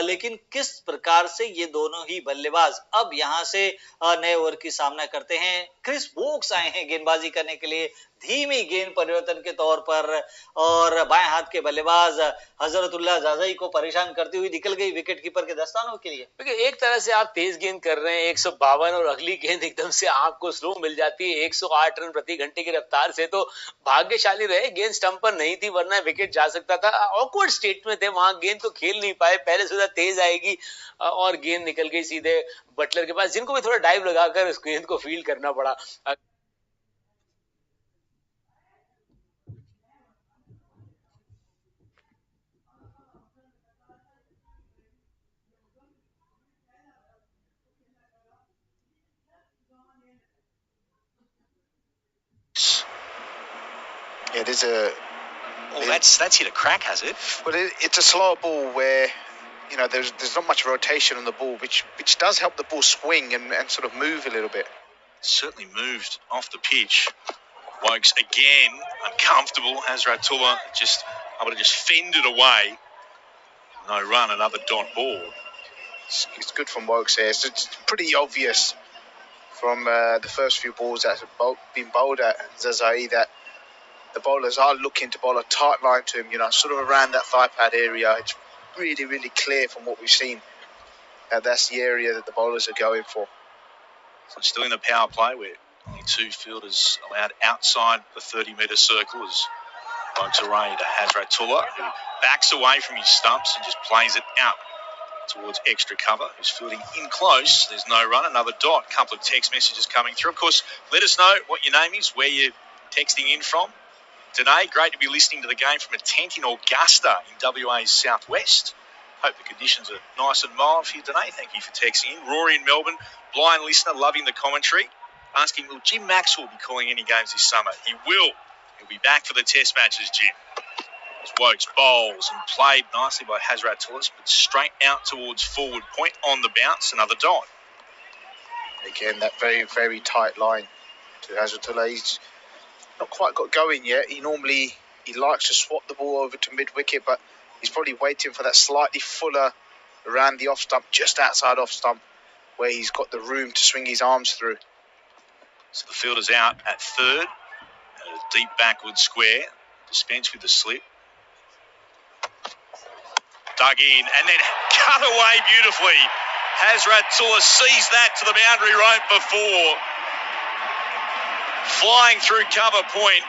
लेकिन किस प्रकार से ये दोनों ही बल्लेबाज अब यहाँ से नए ओवर की सामना करते हैं। क्रिस वोक्स आए हैं गेंदबाजी करने के लिए, धीमी गेंद परिवर्तन के तौर पर, और बाएं हाथ के बल्लेबाज हजरतुल्लाह जाज़ई को परेशान करती हुई निकल गई विकेट कीपर के दस्तानों के लिए। क्योंकि एक तरह से आप तेज गेंद कर रहे हैं 152, और अगली गेंद एकदम से आपको स्लो मिल जाती है 108 रन प्रति घंटे की रफ्तार से, तो भाग्यशाली रहे गेंद स्टंप पर नहीं थी, वरना विकेट जा सकता था। ऑकवर्ड स्टेट में थे, वहां गेंद को खेल नहीं पाए, पहले से तेज आएगी और गेंद निकल गई सीधे बटलर के पास, जिनको भी थोड़ा डाइव लगाकर इस गेंद को फील्ड करना पड़ा। It is a. Oh, that's hit a crack, has it? Well, it's a slower ball where, you know, there's not much rotation on the ball, which does help the ball swing and sort of move a little bit. Certainly moved off the pitch. Wokes again uncomfortable. Hazratullah just able to just fend it away. No run, another dot ball. It's good from Wokes there. It's pretty obvious from the first few balls that have been bowled at Zazai that the bowlers are looking to bowl a tight line to him, you know, sort of around that thigh pad area. It's really, really clear from what we've seen. That's the area that the bowlers are going for. So still in the power play where only 2 fielders allowed outside the 30-metre circle as Wokes away to Hazratullah, who backs away from his stumps and just plays it out towards extra cover, who's fielding in close. There's no run, another dot. A couple of text messages coming through. Of course, let us know what your name is, where you're texting in from. Today, great to be listening to the game from a tent in Augusta in WA's southwest. Hope the conditions are nice and mild for you today. Thank you for texting in. Rory in Melbourne, blind listener, loving the commentary. Asking, will Jim Maxwell be calling any games this summer? He will. He'll be back for the test matches, Jim. Wokes bowls and played nicely by Hazratullah, but straight out towards forward point on the bounce, another dot. Again, that very, very tight line to Hazratullah. He's not quite got going yet. He likes to swap the ball over to mid-wicket, but he's probably waiting for that slightly fuller around the off-stump, just outside off-stump, where he's got the room to swing his arms through. So the fielder's out at third, a deep backward square, dispense with the slip. Dug in and then cut away beautifully. Hazratullah sees that to the boundary rope before. Flying through cover point.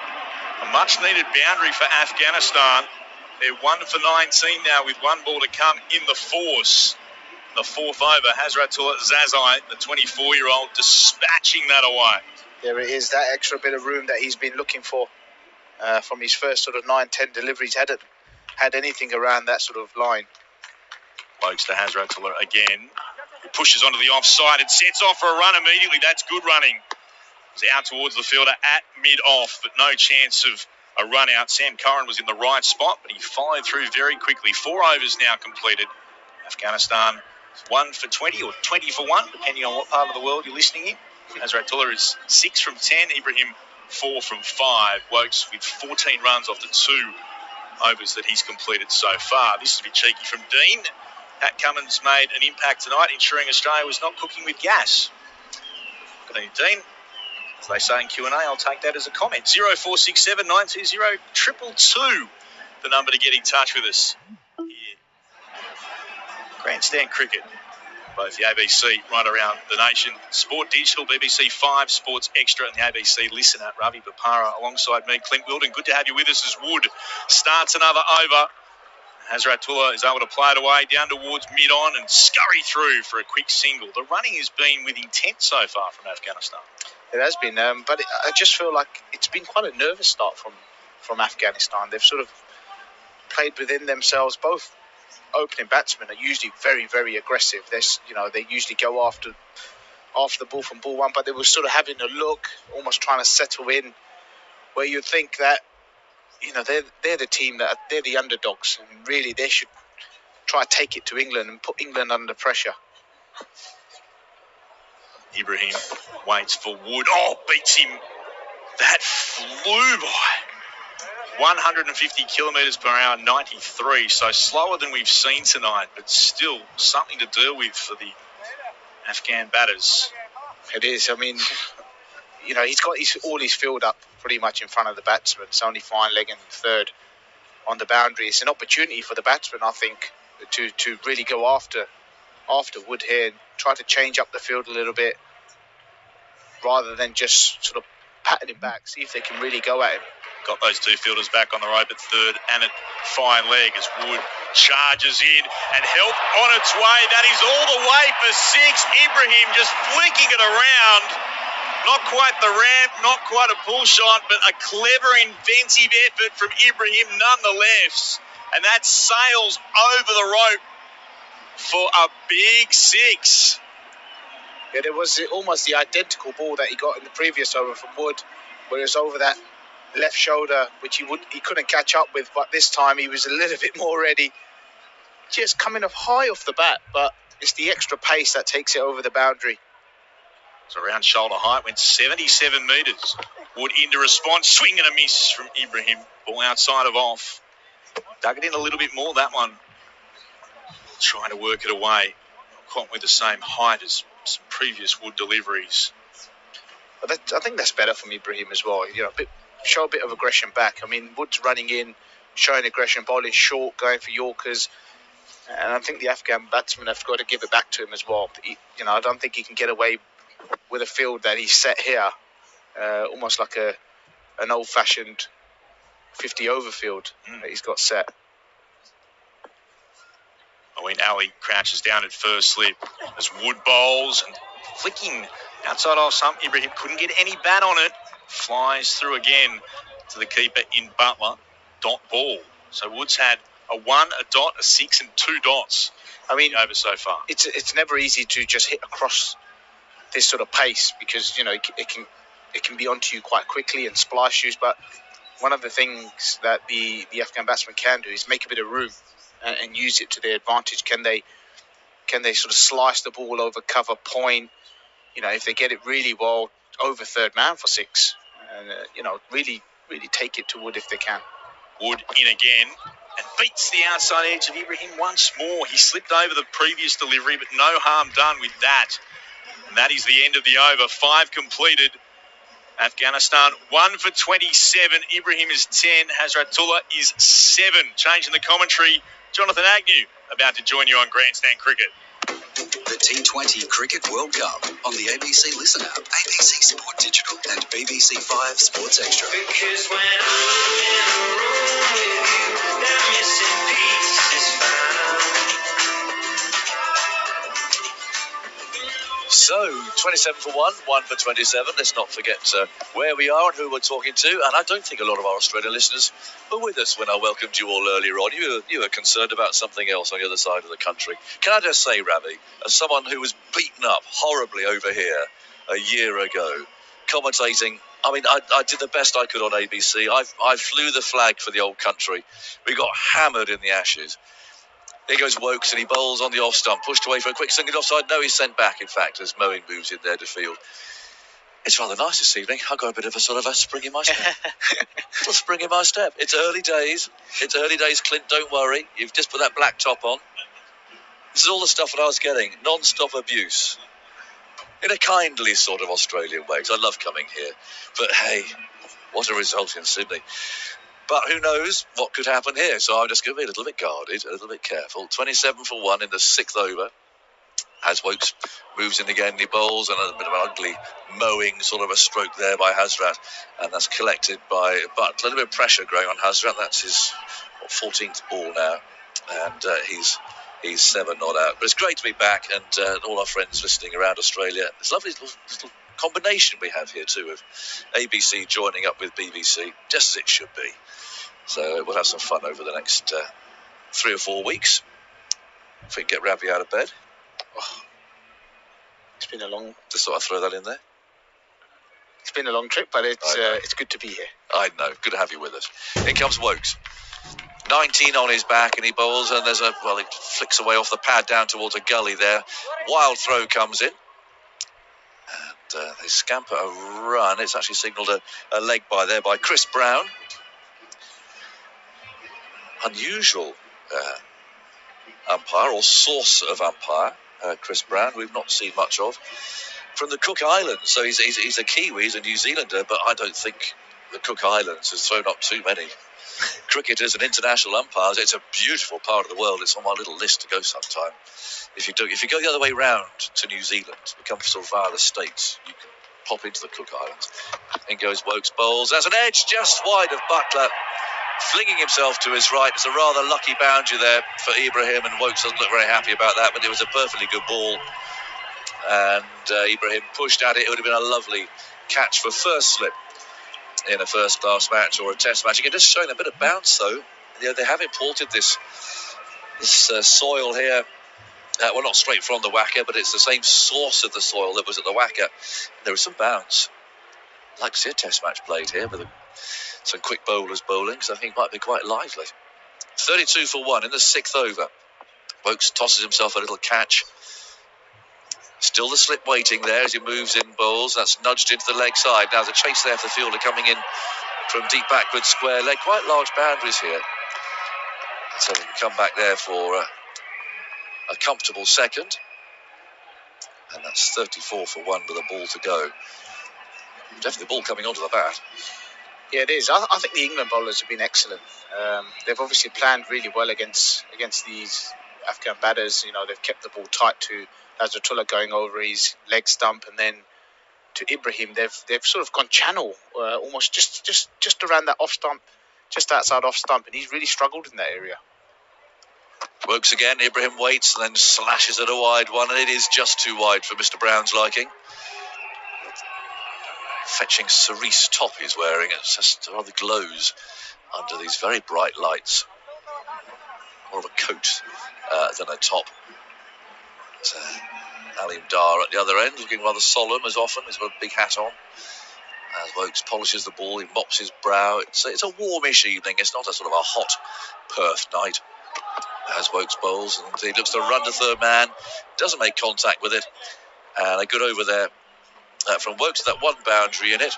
A much needed boundary for Afghanistan. They're 1 for 19 now with one ball to come in the force. The fourth over, Hazratullah Zazai, the 24-year-old, dispatching that away. There it is, that extra bit of room that he's been looking for from his first sort of 9-10 deliveries. Hadn't had anything around that sort of line. Wokes to Hazratullah again. He pushes onto the offside and sets off for a run immediately. That's good running. He's out towards the fielder at mid-off, but no chance of a run out. Sam Curran was in the right spot, but he followed through very quickly. 4 overs now completed. Afghanistan 1 for 20 or 20 for 1, depending on what part of the world you're listening in. Hazratullah is 6 from 10. Ibrahim 4 from 5. Wokes with 14 runs off the 2 overs that he's completed so far. This is a bit cheeky from Dean. Pat Cummins made an impact tonight, ensuring Australia was not cooking with gas. Good evening, Dean. As they say in Q&A, I'll take that as a comment. 0467 920 222, the number to get in touch with us. Here. Grandstand cricket. Both the ABC right around the nation. Sport Digital, BBC 5, Sports Extra, and the ABC Listener. Ravi Bapara alongside me, Clint Wilden. Good to have you with us as Wood starts another over. Hazratullah is able to play it away down towards mid-on and scurry through for a quick single. The running has been with intent so far from Afghanistan. It has been, but I just feel like it's been quite a nervous start from Afghanistan. They've sort of played within themselves. Both opening batsmen are usually very, very aggressive. They usually go after the ball from ball one, but they were sort of having a look, almost trying to settle in, where you'd think that they're the team they're the underdogs, and really they should try to take it to England and put England under pressure. Ibrahim waits for Wood. Oh, beats him. That flew by. 150 kilometres per hour, 93. So slower than we've seen tonight, but still something to deal with for the Afghan batters. It is. I mean, he's got all his field up pretty much in front of the batsman. It's only fine leg and third on the boundary. It's an opportunity for the batsman, I think, to really go after Wood here and try to change up the field a little bit rather than just sort of patting him back, see if they can really go at him. Got those two fielders back on the rope at third and at fine leg as Wood charges in and help on its way. That is all the way for 6. Ibrahim just flicking it around. Not quite the ramp, not quite a pull shot, but a clever, inventive effort from Ibrahim nonetheless. And that sails over the rope for a big 6. Yeah, there was almost the identical ball that he got in the previous over from Wood, where it was over that left shoulder, which he couldn't catch up with, but this time he was a little bit more ready. Just coming off high off the bat, but it's the extra pace that takes it over the boundary. It's around shoulder height, went 77 metres. Wood into response, swing and a miss from Ibrahim. Ball outside of off. Dug it in a little bit more, that one. Trying to work it away. Not quite with the same height as some previous Wood deliveries. But I think that's better from Ibrahim as well. Show a bit of aggression back. I mean, Wood's running in, showing aggression, bowling short, going for Yorkers. And I think the Afghan batsmen have got to give it back to him as well. I don't think he can get away with a field that he's set here, almost like an old-fashioned 50-over field that he's got set. When Ali crouches down at first slip as Wood bowls and flicking outside off some. Ibrahim couldn't get any bat on it. Flies through again to the keeper in Butler. Dot ball. So Wood's had a 1, a dot, a 6 and 2 dots. I mean, over so far. It's never easy to just hit across this sort of pace because it can be onto you quite quickly and splash you. But one of the things that the Afghan batsmen can do is make a bit of room and use it to their advantage. Can they sort of slice the ball over cover point? You know, if they get it really well over third man for 6, and you know, really take it to Wood if they can. Wood in again and beats the outside edge of Ibrahim once more. He slipped over the previous delivery, but no harm done with that. And that is the end of the over. 5 completed. Afghanistan 1 for 27. Ibrahim is 10. Hazratullah is 7. Changing the commentary, Jonathan Agnew about to join you on Grandstand Cricket. The T20 Cricket World Cup on the ABC Listen app, ABC Sport Digital and BBC 5 Sports Extra. Because when I'm in a room with you, that missing piece is found. So, 27 for 1, 1 for 27. Let's not forget where we are and who we're talking to. And I don't think a lot of our Australian listeners were with us when I welcomed you all earlier on. You were concerned about something else on the other side of the country. Can I just say, Ravi, as someone who was beaten up horribly over here a year ago, commentating, I mean, I did the best I could on ABC. I flew the flag for the old country. We got hammered in the Ashes. Here goes Wokes and he bowls on the off stump, pushed away for a quick single offside. No, he's sent back, in fact, as Moeen moves in there to field. It's rather nice this evening. I've got a bit of a sort of a spring in my step. Little spring in my step. It's early days. Clint, don't worry. You've just put that black top on. This is all the stuff that I was getting. Non-stop abuse. In a kindly sort of Australian way, because I love coming here. But hey, what a result in Sydney. But who knows what could happen here. So I'm just going to be a little bit guarded, a little bit careful. 27 for 1 in the 6th over. As Wokes moves in again, he bowls, and a bit of an ugly mowing sort of a stroke there by Hazrat. And that's collected by Butt. A little bit of pressure growing on Hazrat. That's his 14th ball now. And he's 7 not out. But it's great to be back, and all our friends listening around Australia. It's a lovely little combination we have here too, of ABC joining up with BBC, just as it should be. So we'll have some fun over the next 3 or 4 weeks. If we can get Ravi out of bed. Oh, it's been a long. Just thought I'd throw that in there. It's been a long trip, but it's good to be here. I know. Good to have you with us. In comes Wokes. 19 on his back, and he bowls, and he flicks away off the pad down towards a gully there. Wild throw comes in. And they scamper a run. It's actually signalled a leg by there by Chris Brown. Unusual umpire or source of umpire, Chris Brown, we've not seen much of from the Cook Islands. So he's a Kiwi, he's a New Zealander, but I don't think the Cook Islands has thrown up too many cricketers and international umpires. It's a beautiful part of the world. It's on my little list to go sometime. If you go the other way round to New Zealand, become sort of via the States, you can pop into the Cook Islands. In goes Wokes, bowls. There's an edge just wide of Butler, flinging himself to his right. It's a rather lucky boundary there for Ibrahim, and Wokes doesn't look very happy about that, but it was a perfectly good ball. And Ibrahim pushed at it. It would have been a lovely catch for first slip in a first-class match or a test match. Again, just showing a bit of bounce, though. They have imported this soil here. Well, not straight from the Wacker, but it's the same source of the soil that was at the Wacker. There was some bounce. I'd like to see a test match played here with some quick bowlers bowling, so I think it might be quite lively. 32 for 1 in the 6th over. Wokes tosses himself a little catch. Still the slip waiting there as he moves in bowls. That's nudged into the leg side. Now the chase there for the fielder coming in from deep backward square leg. Quite large boundaries here. So they can come back there for a comfortable second. And that's 34 for 1 with a ball to go. Definitely the ball coming onto the bat. Yeah, it is. I think the England bowlers have been excellent. They've obviously planned really well against these Afghan batters. You know, they've kept the ball tight to Hazratullah going over his leg stump, and then to Ibrahim, they've sort of gone channel, almost just around that off stump, just outside off stump, and he's really struggled in that area. Wokes again. Ibrahim waits and then slashes at a wide one, and it is just too wide for Mr. Brown's liking. Fetching cerise top he's wearing. It's just rather glows under these very bright lights. More of a coat than a top. Alim Dar at the other end, looking rather solemn as often. He's got a big hat on. As Wokes polishes the ball, he mops his brow. It's a warmish evening. It's not a sort of a hot Perth night. As Wokes bowls, and he looks to run to third man, doesn't make contact with it, and a good over there from Wokes, that one boundary in it,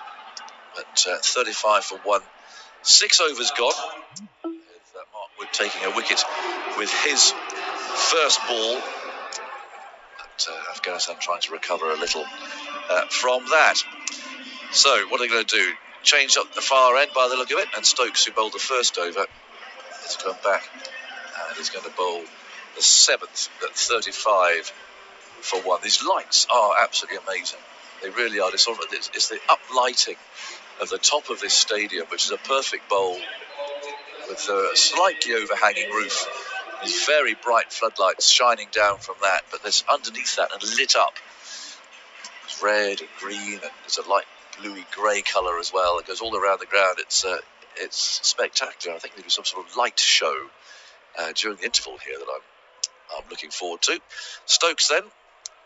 but 35 for 1, 6 overs gone. With Mark Wood taking a wicket with his first ball, but Afghanistan trying to recover a little from that. So what are they going to do? Change up the far end by the look of it, and Stokes, who bowled the first over, has come back. And he's going to bowl the 7th at 35 for 1. These lights are absolutely amazing. They really are. It's the uplighting of the top of this stadium, which is a perfect bowl with a slightly overhanging roof. These very bright floodlights shining down from that, but there's underneath that and lit up. It's red and green, and there's a light bluey grey colour as well. It goes all around the ground. It's spectacular. I think they do some sort of light show during the interval here that I'm looking forward to. Stokes then,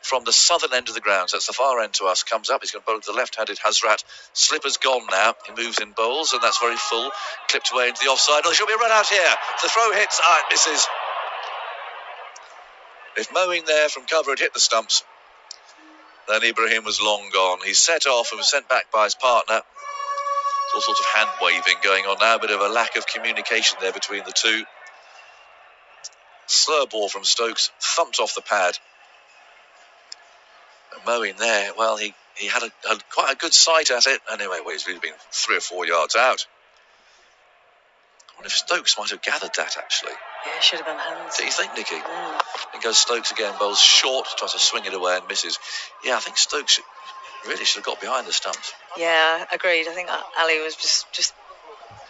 from the southern end of the grounds, that's the far end to us, comes up. He's going to bowl to the left-handed Hazrat. Slipper's gone now. He moves in bowls, and that's very full. Clipped away into the offside. Oh, there should be a run out here. The throw hits. It misses. If mowing there from cover had hit the stumps, then Ibrahim was long gone. He set off and was sent back by his partner. There's all sorts of hand-waving going on now. A bit of a lack of communication there between the two. Slur ball from Stokes, thumped off the pad. And mowing there, well, he had quite a good sight at it. Anyway, well, he's really been 3 or 4 yards out. I wonder if Stokes might have gathered that, actually. Yeah, should have gone hands. Do you think, Nikki? Then goes Stokes again, bowls short, tries to swing it away and misses. Yeah, I think Stokes really should have got behind the stumps. Yeah, agreed. I think Ali was just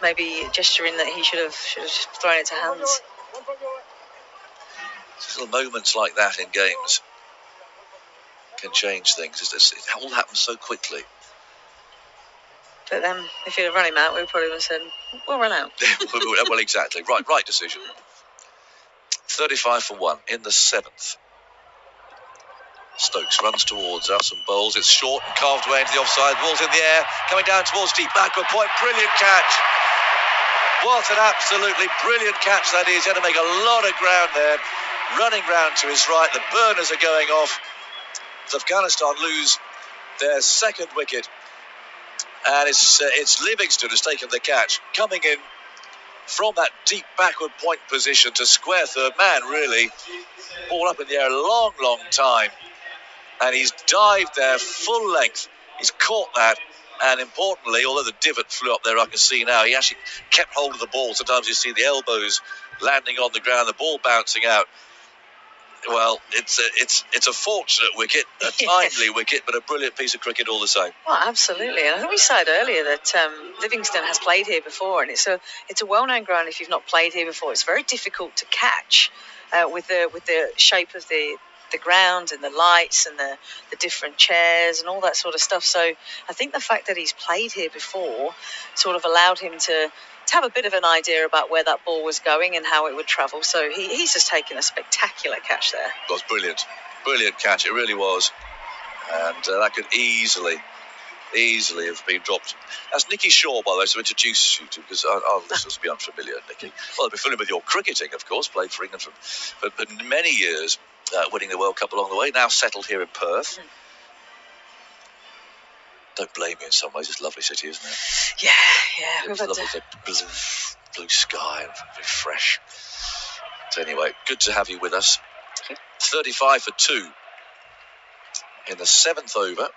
maybe gesturing that he should have just thrown it to hands. Little moments like that in games can change things. It all happens so quickly. But then, if he'd have run him out, we probably would have said, we'll run out. Well, exactly. Right decision. 35 for 1 in the 7th. Stokes runs towards us and bowls. It's short and carved away into the offside. Ball's in the air, coming down towards deep backward point. Brilliant catch. What an absolutely brilliant catch that is. He had to make a lot of ground there. Running round to his right, the burners are going off. As Afghanistan lose their 2nd wicket, and it's Livingston who's taken the catch, coming in from that deep backward point position to square third man. Really, ball up in the air a long time, and he's dived there full length. He's caught that, and importantly, although the divot flew up there, I can see now, he actually kept hold of the ball. Sometimes you see the elbows landing on the ground, the ball bouncing out. Well, it's a fortunate wicket, a timely wicket, but a brilliant piece of cricket all the same. Well, absolutely. And I think we said earlier that Livingston has played here before, and it's a well-known ground. If you've not played here before, it's very difficult to catch with the shape of the ground and the lights and the different chairs and all that sort of stuff. So I think the fact that he's played here before sort of allowed him to have a bit of an idea about where that ball was going and how it would travel. So he's just taken a spectacular catch there. It was brilliant catch, it really was, and that could easily have been dropped. That's Nicky Shaw, by the way, to introduce you to, because our listeners will be unfamiliar, Nicky. Well, they'll be familiar with your cricketing, of course, played for England for many years, winning the World Cup along the way, now settled here in Perth. Don't blame me in some ways, it's a lovely city, isn't it? Yeah. It's lovely, blue sky, and very fresh. So anyway, good to have you with us. 35 for 2 in the 7th over.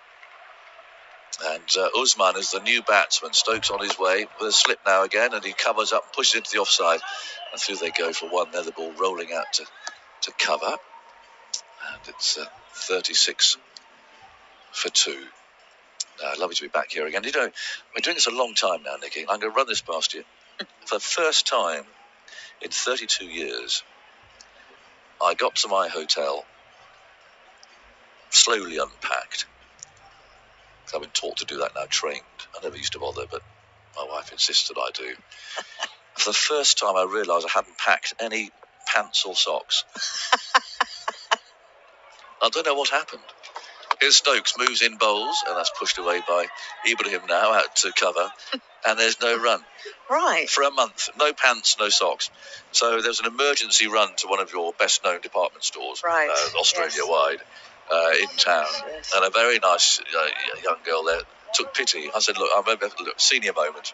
And Usman is the new batsman. Stokes on his way with a slip now again, and he covers up and pushes into the offside. And through they go for 1. There the ball rolling out to cover. And it's 36 for 2. Lovely to be back here again. You know, we're doing this a long time now, Nicky. I'm going to run this past you. For the first time in 32 years, I got to my hotel, slowly unpacked. I've been taught to do that now, trained. I never used to bother, but my wife insists that I do. For the first time, I realised I hadn't packed any pants or socks. I don't know what happened. Here's Stokes, moves in bowls, and that's pushed away by Ibrahim now out to cover, and there's no run. Right. For a month, no pants, no socks. So there's an emergency run to one of your best-known department stores, Right. Australia-wide, in town, and a very nice young girl there took pity. I said, look, senior moment.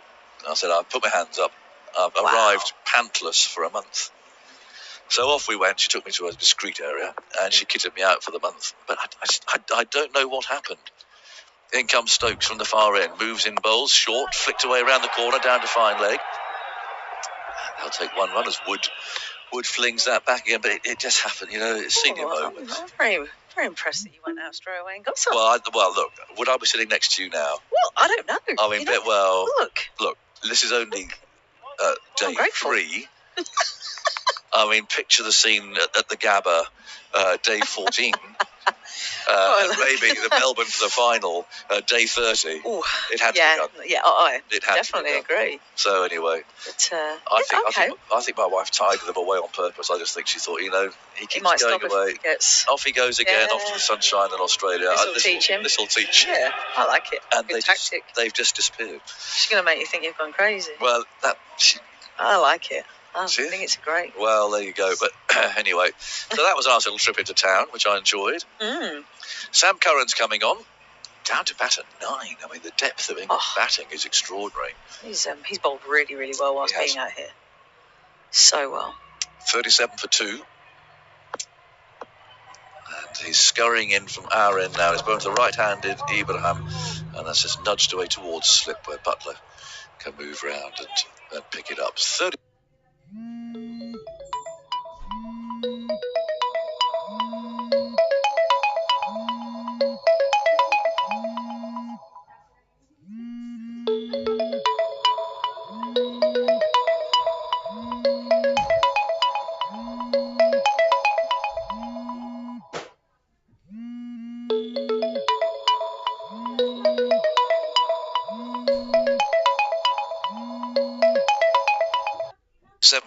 I said, I put my hands up. I've arrived pantless for a month. So off we went. She took me to a discreet area, and she kitted me out for the month. But I don't know what happened. In comes Stokes from the far end, moves in bowls, short, flicked away around the corner, down to fine leg. And they'll take one run as Wood flings that back again, but it just happened, it's senior moment. I'm very, very impressed that you went out straight away and got some. Well, look, would I be sitting next to you now? Well, I don't know. I mean, look, this is only day 3. I mean, picture the scene at the Gabba, day 14. Maybe the Melbourne for the final, day 30. Ooh, it had to be done. Yeah, I It had definitely to be done. agree. So anyway, But, I think my wife tied them away on purpose. I just think she thought, he keeps going away. Off he goes again, off to the sunshine in Australia. This'll teach him. This will teach. Yeah, I like it. And Good tactic. They've just disappeared. She's going to make you think you've gone crazy. Well, I like it. I think it's great. Well, there you go. But anyway, so that was our little trip into town, which I enjoyed. Sam Curran's coming on, down to bat at 9. I mean, the depth of English batting is extraordinary. He's bowled really, really well whilst being out here. So well. 37 for 2. And he's scurrying in from our end now. He's going to the right-handed Ibrahim, and that's just nudged away towards slip where Butler can move round and pick it up. 30.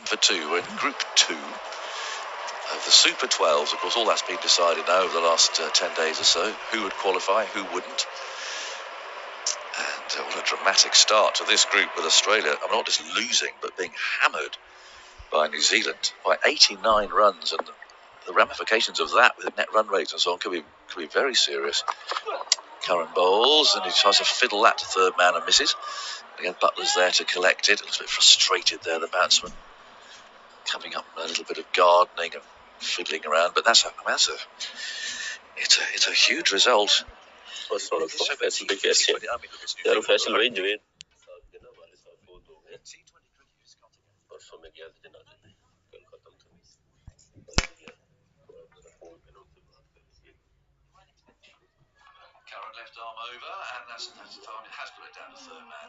For 2. We're in Group 2 of the Super 12s. Of course, all that's been decided now over the last 10 days or so. Who would qualify, who wouldn't. And what a dramatic start to this group with Australia. I'm not just losing, but being hammered by New Zealand by 89 runs. And the ramifications of that with net run rates and so on could be very serious. Curran bowls, and he tries to fiddle that to third man and misses. Again, Butler's there to collect it. Looks a bit frustrated there, the batsman. Coming up a little bit of gardening and fiddling around, but it's a huge result. Curran left arm over, and that's time. It has got it down to third man.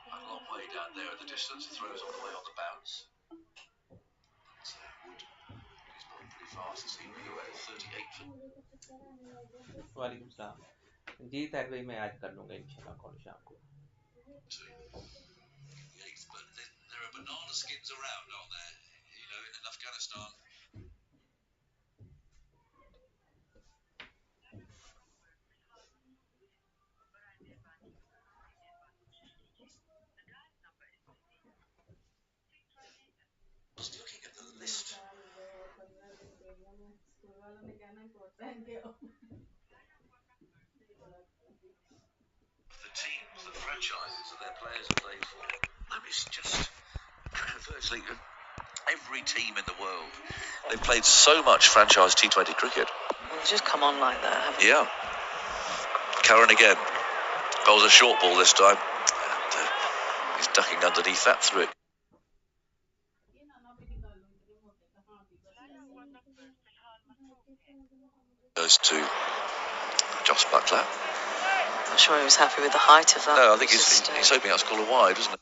A long way down there at the distance. Throws all the way on the bounce. Wood is bowling pretty fast this evening. Away at 38 for. वालेकुम सलाम जी तैरवे मैं आज कर लूँगा इंशाल्लाह कल शाम को But there are banana skins around, aren't there? In Afghanistan. Just looking at the list. The teams, the franchises that their players have played for. I mean, it's just virtually every team in the world. They've played so much franchise T20 cricket. It's just come on like that, haven't Yeah. Curran again. Bowls a short ball this time. And he's ducking underneath that through it. Goes to Josh Butler. I'm sure he was happy with the height of that. No, I think he's hoping that's called a wide, isn't it?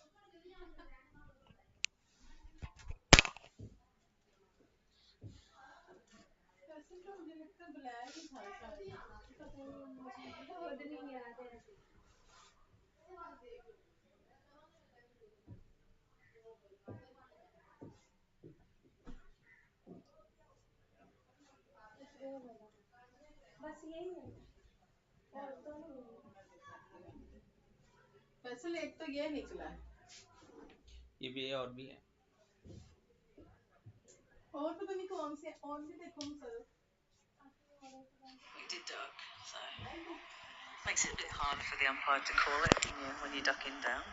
दरअसल एक तो ये निकला है, ये भी है और भी है। और पता नहीं कौन से और भी देखो sir. We did duck, so makes it a bit harder for the umpire to call it when you're ducking down.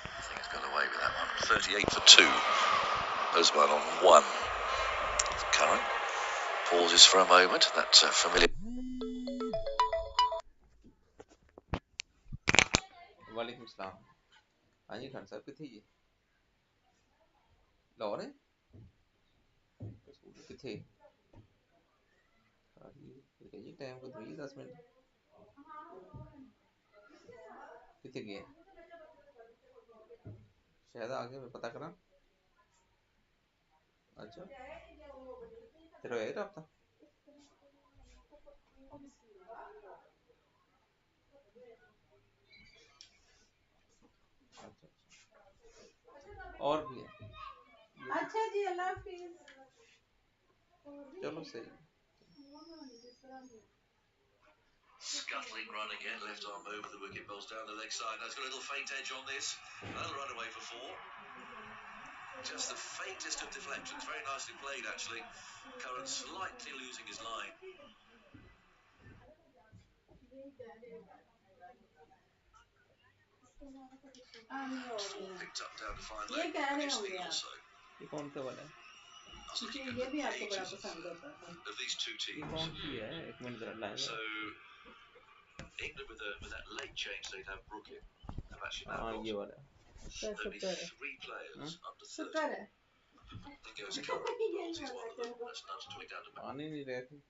I think he's got away with that one. 38 for 2. Osman on 1. Curran pauses for a moment. That's familiar. वालेकुम सलाम। हाँ जी खान साहब किथे जी? लाहौर है? किथे? जी time को दो 10 minute. किथे गया? शायद आगे मैं पता करा। अच्छा तेरा है राब्ता? अच्छा और भी है। अच्छा जी अल्लाह हाफिज। चलो सही। Scuttling run again, left arm over the wicket, balls down the leg side. That's got a little faint edge on this. That'll run away for 4. Just the faintest of deflections. Very nicely played, actually. Curran slightly losing his line. Picked up down to fine leg. Produced the also. ये कौन सा वाला है? ये भी आपको बड़ा पसंद होता था। Of these two ये teams. कौन सी है? एक मिनट जरा line So England with that late change, they'd have Brooklyn. Have actually now हाँ got ये वाला only 3 players under 30. शुक्र है। Then goes Curran. Bowls his one of them. That's nudged way down to back. आने नहीं रहे थे।